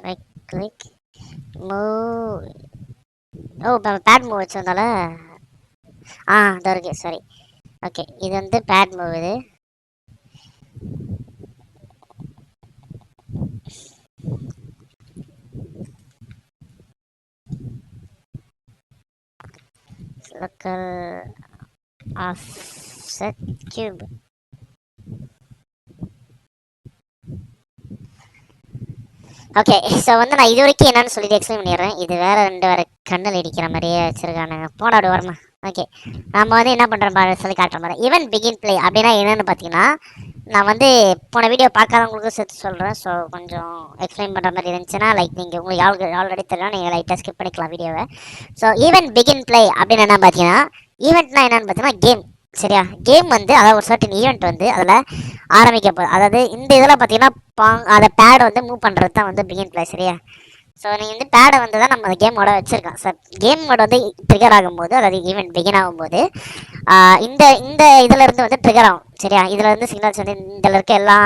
Right click move. ஓ பேட் மூவ் வச்சிருந்தால. இதோ இருக்கு. சாரி. ஓகே, இது வந்து பேட் மூவ். இது local offset cube. Okay, so வந்து நான் இது வரைக்கும் என்னன்னு சொல்லிட்டு எக்ஸ்பிளைன் பண்ணிடுறேன். இது வேற வேற கண்ணில் இடிக்கிற மாதிரியே வச்சிருக்கானுங்க. போட அப்படி வரமா. ஓகே, நம்ம வந்து என்ன பண்ணுறோம் சொல்லி காட்டுற மாதிரி ஈவன் பிகின் பிளே அப்படின்னா என்னன்னு பார்த்தீங்கன்னா, நான் வந்து போன வீடியோ பார்க்காதவங்களுக்கும் சேர்த்து சொல்கிறேன். ஸோ கொஞ்சம் எக்ஸ்பிளைன் பண்ணுற மாதிரி இருந்துச்சுன்னா நீங்கள் உங்களுக்கு ஆல்ரெடி தெரியும், நீங்கள் லைட்டாக ஸ்கிப் பண்ணிக்கலாம் வீடியோவை. ஸோ ஈவன் பிகின் பிளே அப்படின்னு என்ன பார்த்தீங்கன்னா, ஈவெண்ட்னா என்னன்னு பார்த்தீங்கன்னா கேம். சரியா, கேம் வந்து அதாவது ஒரு சர்டன் ஈவெண்ட் வந்து அதில் ஆரம்பிக்க போகுது. அதாவது இந்த இதெல்லாம் பார்த்தீங்கன்னா அதை பேடை வந்து மூவ் பண்ணுறது தான் வந்து பிகின் பிளே. சரியா, ஸோ நீங்கள் வந்து பேடை வந்து தான் நம்ம அந்த கேமோட வச்சுருக்கோம். சார் கேம் மோட வந்து ட்ரிகர் ஆகும்போது, அதாவது ஈவெண்ட் பிகின் ஆகும்போது இந்த இந்த இதில் இருந்து வந்து ட்ரிகர் ஆகும். சரியா, இதில் இருந்து சிக்னல்ஸ் வந்து இதில் இருக்க எல்லா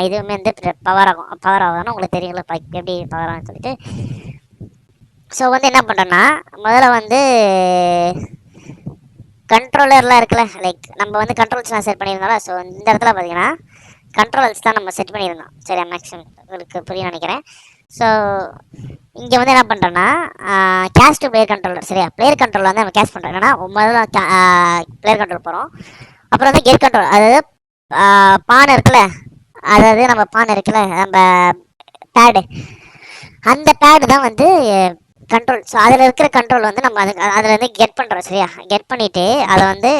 இதுவுமே வந்து பவர் ஆகுதுன்னு உங்களுக்கு தெரியுங்களா எப்படி பவர் ஆகும்னு சொல்லிட்டு. ஸோ வந்து என்ன பண்ணுறோன்னா, முதல்ல வந்து கண்ட்ரோலர்லாம் இருக்குல்ல, லைக் நம்ம வந்து கண்ட்ரோல்ஸ்லாம் செட் பண்ணியிருந்தோம்ல. ஸோ இந்த இடத்துல பார்த்தீங்கன்னா கண்ட்ரோல்ஸ் தான் நம்ம செட் பண்ணியிருந்தோம். சரியா, மேக்ஸிமம் உங்களுக்கு புரிய நினைக்கிறேன். ஸோ இங்கே வந்து என்ன பண்ணுறோன்னா கேஷ் டு பிளேயர் கண்ட்ரோலர். சரியா, பிளேயர் கண்ட்ரோல் வந்து நம்ம கேஷ் பண்ணுறோம். என்னன்னா முதல்ல பிளேயர் கண்ட்ரோல் போகிறோம். அப்புறம் வந்து கெட் கண்ட்ரோல், அதாவது பானை இருக்குல்ல, அதாவது நம்ம பானை இருக்குல்ல, நம்ம பேடு, அந்த பேடு தான் வந்து கண்ட்ரோல். ஸோ அதில் இருக்கிற கண்ட்ரோல் வந்து நம்ம அதில் வந்து கெட் பண்ணுறோம். சரியா, கெட் பண்ணிவிட்டு அதை வந்து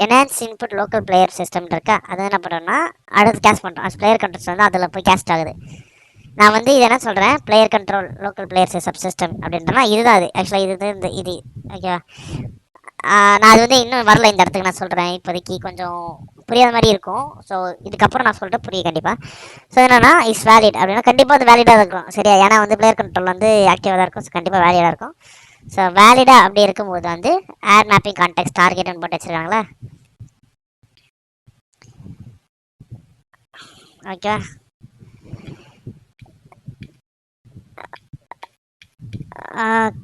enhance input local player system இருக்கா, அதை என்ன பண்ணுறோன்னா அடுத்து கேஷ் பண்ணுறோம். அது பிளேயர் கண்ட்ரோல்ஸ் வந்து அதில் போய் கேஸ்ட் ஆகுது. நான் வந்து இது என்ன சொல்கிறேன், player control local player subsystem அப்படின்றனா இதுதான். அது ஆக்சுவலாக இது ஓகேவா. நான் அது வந்து இன்னும் வரல இந்த இடத்துக்கு. நான் சொல்கிறேன் இப்போதைக்கு கொஞ்சம் புரியாத மாதிரி இருக்கும். ஸோ இதுக்கப்புறம் நான் சொல்லிட்டு புரியும் கண்டிப்பாக. ஸோ என்னன்னா இஸ் வேலிட் அப்படின்னா கண்டிப்பாக அது வேலிடாக இருக்கும். சரியா, ஏன்னா வந்து பிளேயர் கண்ட்ரோல் வந்து ஆக்டிவாக தான் இருக்கும். ஸோ கண்டிப்பாக வேலிடாக இருக்கும். ஸோ வேலிடாக அப்படி இருக்கும்போது வந்து ஏர் மேப்பிங் கான்டெக்ட் டார்கெட்னு போட்டு வச்சுருக்காங்களா. ஓகே,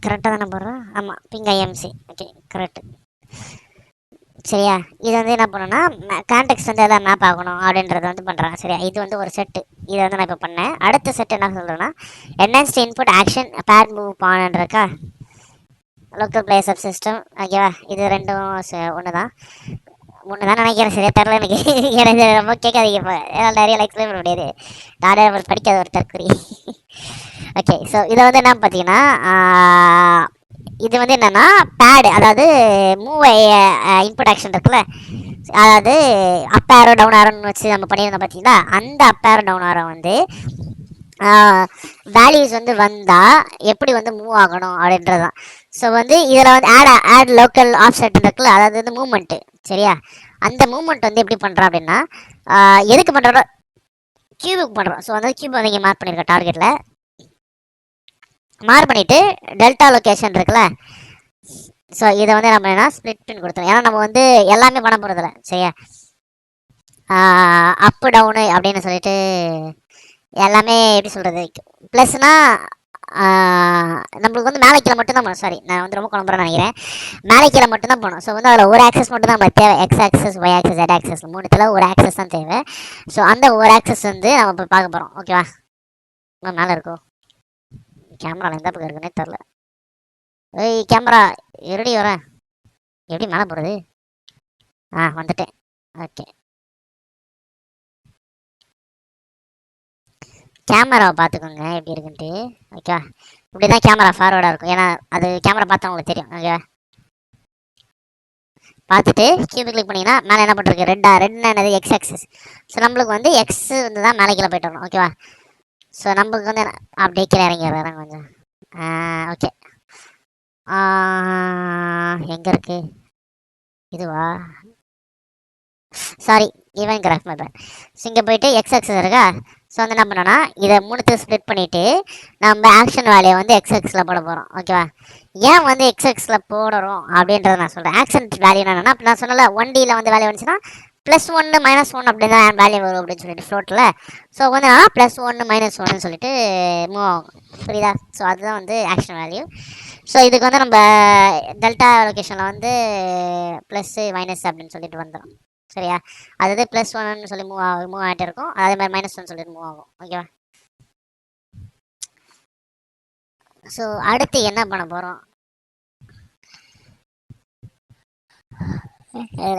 கரெக்டாக தானே போடுறோம். ஆமாம், பிங் ஐஎம்சி. Okay, correct. சரியா, இது வந்து என்ன பண்ணணும்னா கான்டெக்ட் வந்து எதாவது மேப் ஆகணும் அப்படின்றத வந்து பண்ணுறாங்க. சரியா, இது வந்து ஒரு செட்டு. இதை வந்து நான் இப்போ பண்ணேன். அடுத்த செட் என்ன சொல்கிறேன்னா enhanced input action pad move பான்ருக்கா, லோக்கல் பிளேயர் சப் சிஸ்டம். ஓகேவா, இது ரெண்டும் ஒன்று தான் நினைக்கிறேன். சரியா தெரில எனக்கு. எனக்கு ரொம்ப கேட்காதீங்க. இப்போ நிறைய லைக்ஸ்லேயே பண்ண முடியாது. நானே படிக்காத ஒரு தற்கொலை. ஓகே, ஸோ இதை வந்து என்ன பார்த்தீங்கன்னா இது வந்து என்னன்னா பேடு, அதாவது மூவ் இன்புட் ஆக்ஷன் இருக்குல்ல, அதாவது அப் ஆரோ டவுன் ஆரோன்னு வச்சு நம்ம பண்ணியிருந்தோம் பார்த்தீங்களா. அந்த அப் ஆரோ டவுன் ஆரோ வந்து வேல்யூஸ் வந்து வந்தால் எப்படி வந்து மூவ் ஆகணும் அப்படின்றது தான். ஸோ வந்து இதில் வந்து ஆட் லோக்கல் ஆஃப்செட் இருக்குல்ல, அதாவது வந்து மூவ்மெண்ட்டு. சரியா, அந்த மூவ்மெண்ட் வந்து எப்படி பண்ணுறோம் அப்படின்னா எதுக்கு பண்ணுறோம், கியூபுக்கு பண்ணுறோம். ஸோ வந்து கியூப் வந்து இங்கே மார்க் பண்ணியிருக்கோம் டார்கெட்டில். மார்க் பண்ணிவிட்டு டெல்டா லொக்கேஷன் இருக்குல்ல, ஸோ இதை வந்து நம்ம என்ன ஸ்ப்ளிட் பின் கொடுத்தோம். ஏன்னா நம்ம வந்து எல்லாமே பண்ண போகிறதில்ல. சரியா, அப்பு டவுனு அப்படின்னு சொல்லிட்டு எல்லாமே எப்படி சொல்கிறது, ப்ளஸ்னா நம்மளுக்கு வந்து மேலே கீழே மட்டும்தான் போகணும். சாரி, நான் வந்து ரொம்ப குழம்புறேன்னு நினைக்கிறேன். மேலே கீழே மட்டும்தான் போகணும். ஸோ வந்து அதில் ஒரு ஆக்சஸ் மட்டும் தான் நம்மளுக்கு தேவை. X axis, Y axis, Z axis, மூணுத்தில் ஒரு ஆக்சஸ் தான் தேவை. ஸோ அந்த ஒரு ஆக்சஸ் வந்து நம்ம இப்போ பார்க்க போகிறோம். ஓகேவா, மேலே இருக்கும். கேமராவில் எந்த பக்கம் இருக்குன்னே தெரில. ஏய் கேமரா, எப்படி வரேன், எப்படி மேலே போகிறது? வந்துட்டேன். ஓகே, கேமராவை பார்த்துக்கோங்க எப்படி இருக்குன்ட்டு. ஓகேவா, இப்படி தான் கேமரா ஃபார்வர்டாக இருக்கும். ஏன்னா அது கேமரா பார்த்தா உங்களுக்கு தெரியும். ஓகேவா, பார்த்துட்டு கியூபி கிளிக் பண்ணிங்கன்னா மேலே என்ன பண்ணிருக்கு, ரெட்னா என்னது, எக்ஸ் ஆக்சஸ். ஸோ நம்மளுக்கு வந்து எக்ஸ் வந்து தான் மேலே கீழே போயிட்டு வரணும். ஓகேவா, ஸோ நம்மளுக்கு வந்து அப்படியே கீழே இறங்கி கொஞ்சம். ஓகே, எங்கே இருக்கு இதுவா, sorry, even graph map. So இங்கே போயிட்டு எக்ஸ் ஆக்சஸ் இருக்கா. ஸோ வந்து என்ன பண்ணோன்னா இதை மூணுத்து ஸ்ப்ளிட் பண்ணிவிட்டு நம்ம ஆக்ஷன் வேலையை வந்து எக்ஸ்எக்ஸில் போட போகிறோம். ஓகேவா, ஏன் வந்து எக்ஸ்எக்ஸில் போடுறோம் அப்படின்றத நான் சொல்கிறேன். ஆக்ஷன் வேல்யூ என்னென்னா, நான் சொன்னல 1Dயில் வந்து வேல்யூ வந்துச்சுன்னா +1 -1 அப்படி தான் வேல்யூ வரும் அப்படின்னு சொல்லிட்டு ஃப்ளோட்டில். ஸோ வந்து +1 -1 சொல்லிட்டு மூவ் ஆகும். புரியுதா? ஸோ அதுதான் வந்து ஆக்ஷன் வேல்யூ. ஸோ இதுக்கு வந்து நம்ம டெல்டா லொக்கேஷனில் வந்து ப்ளஸ்ஸு மைனஸ் அப்படின்னு சொல்லிட்டு வந்துடும். சரியா, அதாவது +1 சொல்லி மூவ் ஆகிட்டு இருக்கும், அதே மாதிரி -1 சொல்லிட்டு மூவ் ஆகும். ஓகேவா, ஸோ அடுத்து என்ன பண்ண போகிறோம்,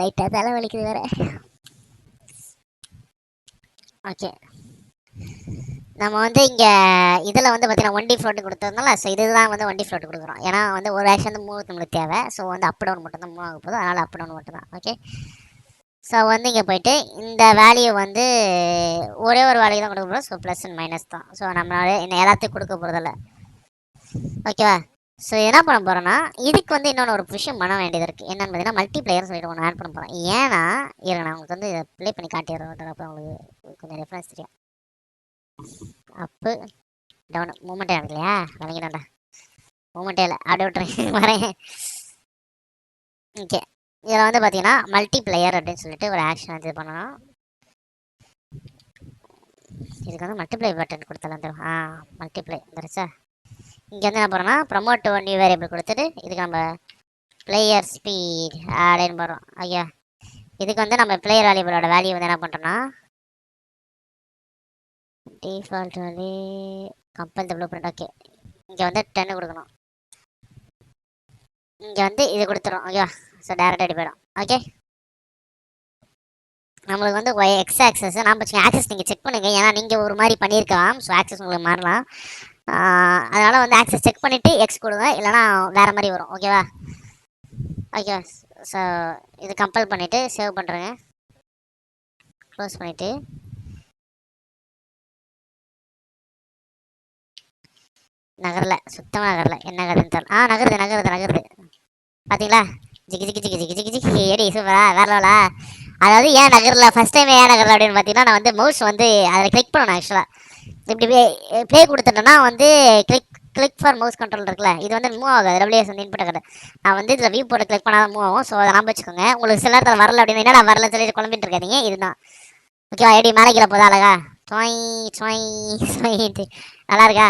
ரைட்டாக தலை வலிக்குது வேற. ஓகே, நம்ம வந்து இங்கே இதில் வந்து பார்த்தீங்கன்னா 1D ஃப்ளோட்டு கொடுத்ததுனால, ஸோ இதுதான் வந்து 1D ஃப்ளோட்டு கொடுக்குறோம். ஏன்னா வந்து ஒரு ஆக்ஷன் வந்து மூவ் நம்மளுக்கு தேவை. ஸோ வந்து அப் டவுன் மட்டும் தான் மூவ் ஆக போகுது, அதனால் அப் டவுன் மட்டும் தான். ஓகே, ஸோ வந்து இங்கே போயிட்டு இந்த வேல்யூ வந்து ஒரே ஒரு வேல்யூ தான் கொடுக்க போகிறோம். ஸோ ப்ளஸ் அண்ட் மைனஸ் தான். ஸோ நம்மளால இன்னும் எல்லாத்தையும் கொடுக்க போகிறதில்ல. ஓகேவா, ஸோ என்ன பண்ண போகிறோன்னா இதுக்கு வந்து இன்னொன்று ஒரு விஷயம் பண்ண வேண்டியது இருக்குது. என்னென்னு பார்த்தீங்கன்னா மல்டிப்ளேயர் சொல்லிட்டு ஒன்று ஆட் பண்ண போகிறோம். ஏன்னா இருங்க, நான் உங்களுக்கு வந்து இதை ப்ளே பண்ணி காட்டிடுறேன். அப்போ உங்களுக்கு கொஞ்சம் ரெஃபரன்ஸ் தெரியும். அப்பு டவுன் மூமெண்ட்டே இல்லையா, வழங்கிட்டேன்டா. மூமெண்ட்டே இல்லை, அப்படியே விட்டுறேன் வரேன். ஓகே, இதில் வந்து பார்த்தீங்கன்னா மல்டிப்ளேயர் அப்படின்னு சொல்லிட்டு ஒரு ஆக்ஷன் இது பண்ணணும். இதுக்கு வந்து மல்டிப்ளை பட்டன் கொடுத்தாலும் தரும். மல்டிப்ளை வந்துருச்சா. இங்கே வந்து என்ன போகிறோம்னா ப்ரமோட் டு நியூ வேரியபிள் கொடுத்துட்டு இதுக்கு நம்ம பிளேயர் ஸ்பீட் அப்படின்னு போகிறோம். ஐயா, இதுக்கு வந்து நம்ம பிளேயர் வேல்யூபிளோட வேல்யூ வந்து என்ன பண்ணுறோன்னா default value compel the blue print. Okay, இங்கே வந்து 10 கொடுக்கணும். இங்கே வந்து இது கொடுத்துரும். ஓகேவா, ஸோ டேரெக்டாக அடி போயிடும். ஓகே, நம்மளுக்கு வந்து எக்ஸ் ஆக்சஸ் நம்ம ஆக்சஸ் நீங்கள் செக் பண்ணுங்கள். ஏன்னா நீங்கள் ஒரு மாதிரி பண்ணியிருக்கலாம். ஸோ ஆக்சஸ் உங்களுக்கு மாறலாம். அதனால் வந்து ஆக்சஸ் செக் பண்ணிவிட்டு எக்ஸ் கொடுங்க, இல்லைனா வேறு மாதிரி வரும். ஓகேவா, ஓகே, ஸோ இது கம்பல் பண்ணிவிட்டு சேவ் பண்ணுறேங்க, க்ளோஸ் பண்ணிவிட்டு நகரல, சுத்தமாக நகரல. என்ன கதைன்னு தெரியல. நகருது பார்த்தீங்களா, ஜிகி ஜிகி ஜிகி ஜிகி ஜிகி ஜிகி ஏடி சூப்பரா வேற லெவலா. அதாவது ஏன் நகரில் ஃபஸ்ட் டைம் ஏன் நகரில் அப்படின்னு பார்த்தீங்கன்னா, நான் வந்து மவுஸ் வந்து அதில் கிளிக் பண்ணணும். ஆக்சுவலாக இப்படி ப்ளே கொடுத்துட்டோன்னா வந்து கிளிக் ஃபார் மவுஸ் கண்ட்ரோல் இருக்குல்ல, இது வந்து மூவ் ஆகாது. WS வந்து இன்புட் ஆகாது. நான் வந்து இதில் வியூ போட்டு கிளிக் பண்ணால் மூவ் ஆகும். ஸோ அதை நான் வச்சுக்கோங்க. உங்களுக்கு சில நேரத்தில் வரல அப்படின்னு என்ன நான் வரல சொல்லி குழம்பிட்டு இருக்காதீங்க. இதுதான் ஓகேவா. ஐடி மேலே கீழே போதா அழகா சொய் சொய் சொயின்ட்டு நல்லா இருக்கா.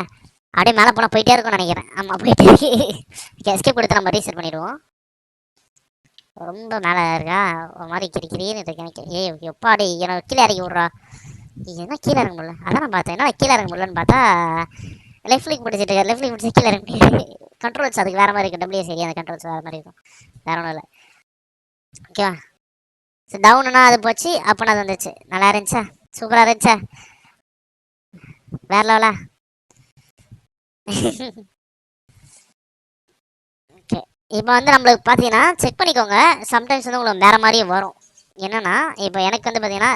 அப்படியே மேலே போனால் போயிட்டே இருக்கும்னு நினைக்கிறேன். ஆமாம், போயிட்டே இருக்கு. எஸ்கேப் கொடுத்து நம்ம ரீசெட் பண்ணிடுவோம். ரொம்ப மேலே இருக்கா, ஒரு மாதிரி கிரிக்கிரின்னு இருக்கு எனக்கு. எப்பாடி எனக்கு கீழே இறங்கி விட்றா. என்ன கீழே இறங்க முடியல, அதான் நான் பார்த்தேன். என்ன கீழே இறங்க முடியலன்னு பார்த்தா லெஃப்ட் கிளிக் பிடிச்சிட்டு இருக்கேன். லெஃப்ட் கிளிக் பிடிச்சி கீழே இறங்க முடியாது. கண்ட்ரோல்ஸ் அதுக்கு வேறு மாதிரி இருக்கும். WSD அந்த கண்ட்ரோல்ஸ் வேறு மாதிரி இருக்கும். வேற ஒன்றும் இல்லை. ஓகேவா, ஸோ டவுனுன்னா அது போச்சு, அப்போனா அது வந்துச்சு. நல்லா இருந்துச்சா, சூப்பராக இருந்துச்சா, வேற லெவலா. ஓகே, இப்போ வந்து நம்மளுக்கு பார்த்தீங்கன்னா செக் பண்ணிக்கோங்க. சம்டைம்ஸ் வந்து உங்களுக்கு வேறு மாதிரியே வரும். என்னன்னா இப்போ எனக்கு வந்து பார்த்தீங்கன்னா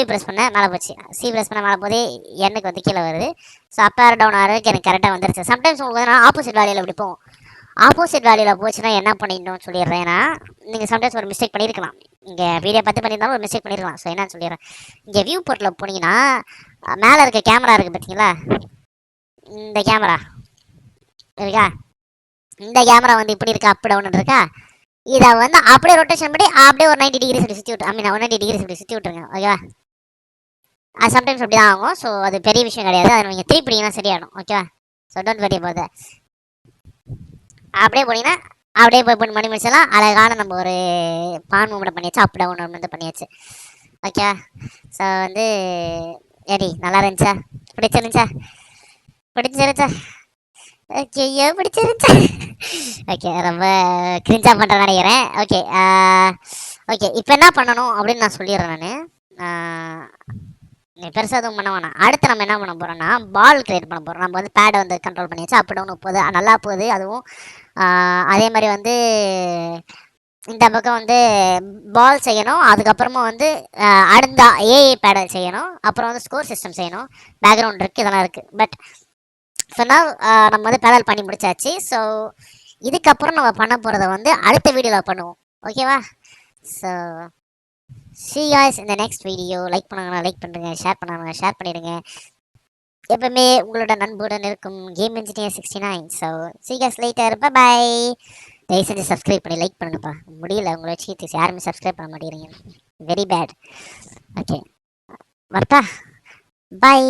W ப்ரெஸ் பண்ண மேலே போச்சு, C ப்ரெஸ் பண்ண மேலே போதே எனக்கு வந்து கீழே வருது. ஸோ அப்பர் டவுன் ஆகிறதுக்கு எனக்கு கரெக்டாக வந்துருச்சு. சம்டைம்ஸ் உங்களுக்கு வந்து ஆப்போசிட் வேலையில் இப்படி போகும். ஆப்போசிட் வேலையில் போச்சுன்னா என்ன பண்ணிடணும்னு சொல்லிடுறேன். ஏன்னா நீங்கள் சம்டைம்ஸ் ஒரு மிஸ்டேக் பண்ணியிருக்கலாம். இங்கே வீடியோ பார்த்து பண்ணியிருந்தாலும் ஒரு மிஸ்டேக் பண்ணியிருக்கலாம். ஸோ என்னன்னு சொல்லிடுறேன். இங்கே வியூ போர்ட்டில் போனீங்கன்னா மேலே இருக்க கேமரா இருக்குது பார்த்தீங்களா, இந்த கேமரா இருக்கா, இந்த கேமரா வந்து இப்படி இருக்கா, அப் டவுன் இருக்கா. இதை வந்து அப்படியே ரொட்டேஷன் பண்ணி அப்படியே ஒரு 90 டிகிரி இப்படி சுற்றி விட்டு, 190 டிகிரி இப்படி சுற்றி விட்டுருங்க. ஓகேவா, அது சம்டைம்ஸ் அப்படி தான் ஆகும். ஸோ அது பெரிய விஷயம் கிடையாது. அதை நீங்கள் திருப்பிடிங்கன்னா சரியாயிடும். ஓகேவா, so don't worry about that. அப்படியே போனீங்கன்னா அப்படியே போய் பண்ணி மணி முடிச்சலாம். அழகான நம்ம ஒரு பான் மூமெண்ட் பண்ணியாச்சு, அப் டவுன் வந்து பண்ணியாச்சு. ஓகே, ஸோ வந்து ஏடி நல்லா இருந்துச்சா, பிடிச்சிருந்துச்சா, பிடிச்சிருச்சா, ஐயோ பிடிச்சிருச்சா. ஓகே, ரொம்ப கிரிஞ்சா பண்ணுறேன்னு நினைக்கிறேன். ஓகே, ஓகே, இப்போ என்ன பண்ணணும் அப்படின்னு நான் சொல்லிடுறேன். நான் நீ பெருசாக எதுவும் பண்ண வேணாம். அடுத்து நம்ம என்ன பண்ண போகிறோம்னா பால் கிரியேட் பண்ண போகிறோம். நம்ம வந்து பேடை வந்து கண்ட்ரோல் பண்ணியாச்சு. அப் டவுன் போகுது, நல்லா போகுது. அதுவும் அதே மாதிரி வந்து இந்த பக்கம் வந்து பால் செய்யணும். அதுக்கப்புறமா வந்து அடுத்த ஏஐ பேடை செய்யணும். அப்புறம் வந்து ஸ்கோர் சிஸ்டம் செய்யணும். பேக்ரவுண்ட் இருக்குது, இதெல்லாம் இருக்குது. பட் சொன்னால் நம்ம வந்து பேடல் பண்ணி முடிச்சாச்சு. ஸோ இதுக்கப்புறம் நம்ம பண்ண போகிறத வந்து அடுத்த வீடியோவில் பண்ணுவோம். ஓகேவா? So see you guys in the next video. Like பண்ணுங்க, லைக் பண்ணுங்க, ஷேர் பண்ணுங்க, ஷேர் பண்ணிடுங்க. எப்பவுமே உங்களோட நண்புடன் இருக்கும் game engineer 69. So see you guys later. bye தயவு செஞ்சு சப்ஸ்கிரைப் பண்ணி லைக் பண்ணுங்கப்பா. முடியல உங்களை வச்சு யாருமே சப்ஸ்கிரைப் பண்ண மாட்டேங்கிறீங்க. Very bad. ஓகே, வரட்டா? பை.